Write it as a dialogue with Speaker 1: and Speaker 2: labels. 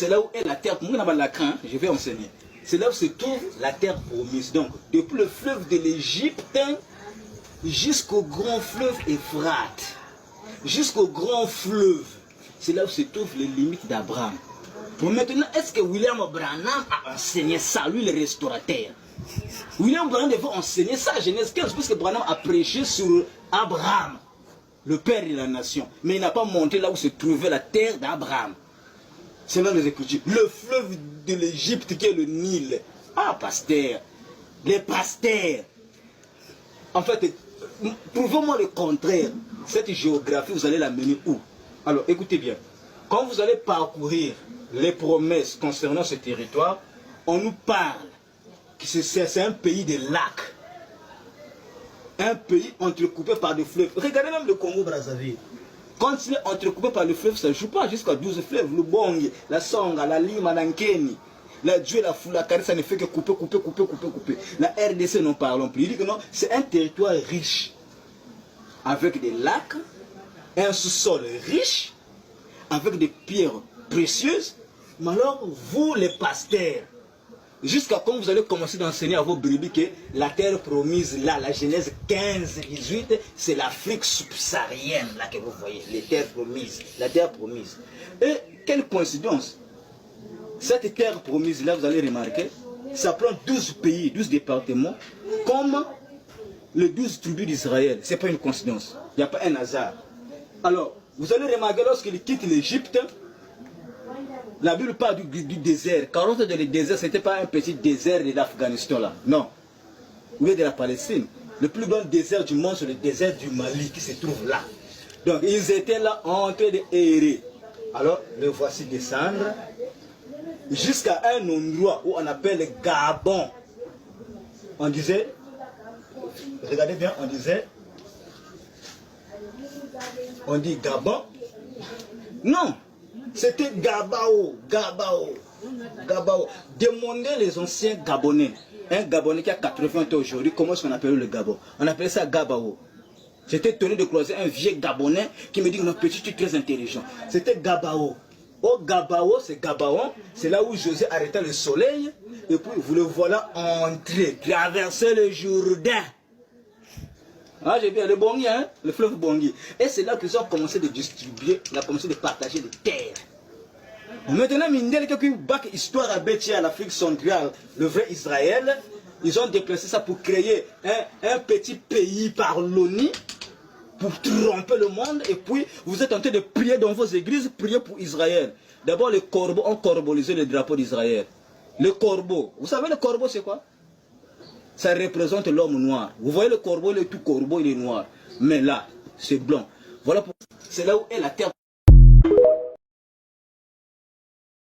Speaker 1: c'est là où est la terre. Je vais enseigner. C'est là où se trouve la terre promise. Donc, depuis le fleuve de l'Égypte jusqu'au grand fleuve Euphrate, jusqu'au grand fleuve, c'est là où se trouvent les limites d'Abraham. Bon, maintenant, est-ce que William Branham a enseigné ça, lui le restaurateur? William Branham devait enseigner ça à Genèse 15, puisque Branham a prêché sur Abraham, le père de la nation. Mais il n'a pas montré là où se trouvait la terre d'Abraham. C'est dans les Écritures. Le fleuve de l'Égypte qui est le Nil. Ah, pasteur, les pasteurs. En fait, prouvez-moi le contraire. Cette géographie, vous allez la mener où? Alors, écoutez bien. Quand vous allez parcourir les promesses concernant ce territoire, on nous parle que c'est un pays de lacs. Un pays entrecoupé par des fleuves. Regardez même le Congo-Brazzaville. Quand il est entrecoupé par le fleuve, ça ne joue pas jusqu'à 12 fleuves. Le Bongi, la Songa, la Lima, la Nkeni, la Djoué, la Foulakari, ça ne fait que couper. La RDC, n'en parlons plus. Il dit que non, c'est un territoire riche, avec des lacs, un sous-sol riche, avec des pierres précieuses. Mais alors, vous les pasteurs, jusqu'à quand vous allez commencer d'enseigner à vos brebis que la terre promise, là, la Genèse 15, 18, c'est l'Afrique subsaharienne, là que vous voyez, les terres promises, la terre promise. Et quelle coïncidence! Cette terre promise, là, vous allez remarquer, ça prend 12 pays, 12 départements, comme les 12 tribus d'Israël. Ce n'est pas une coïncidence, il n'y a pas un hasard. Alors, vous allez remarquer, lorsqu'il quitte l'Égypte, la Bible parle du désert. 40 ans de le désert, ce n'était pas un petit désert de l'Afghanistan là. Non. Ou de la Palestine. Le plus grand désert du monde, c'est le désert du Mali qui se trouve là. Donc ils étaient là en train d'errer. Alors, le voici descendre jusqu'à un endroit où on appelle Gabon. On disait, regardez bien, on dit Gabon. Non. C'était Gabao. Demandez les anciens Gabonais. Un Gabonais qui a 80 ans aujourd'hui, comment est-ce qu'on appelle le Gabon? On appelait ça Gabao. J'étais étonné de croiser un vieux Gabonais qui me dit que mon petit, tu es très intelligent. C'était Gabao. Au Gabao, c'est Gabaon, c'est là où José arrêta le soleil, et puis vous le voilà entrer, traverser le Jourdain. Ah, j'ai bien le Bongi, hein, le fleuve Bongi. Et c'est là qu'ils ont commencé de distribuer, ils ont commencé de partager des terres. Maintenant, Mindel, quelqu'un bac histoire à Bétia, à l'Afrique centrale, le vrai Israël, ils ont déplacé ça pour créer un petit pays par l'ONU, pour tromper le monde, et puis vous êtes en train de prier dans vos églises, prier pour Israël. D'abord, les corbeaux ont corbolisé le drapeau d'Israël. Le corbeau, vous savez le corbeau c'est quoi? Ça représente l'homme noir. Vous voyez le corbeau, il est tout corbeau, il est noir. Mais là, c'est blanc. Voilà pour... C'est là où est la terre.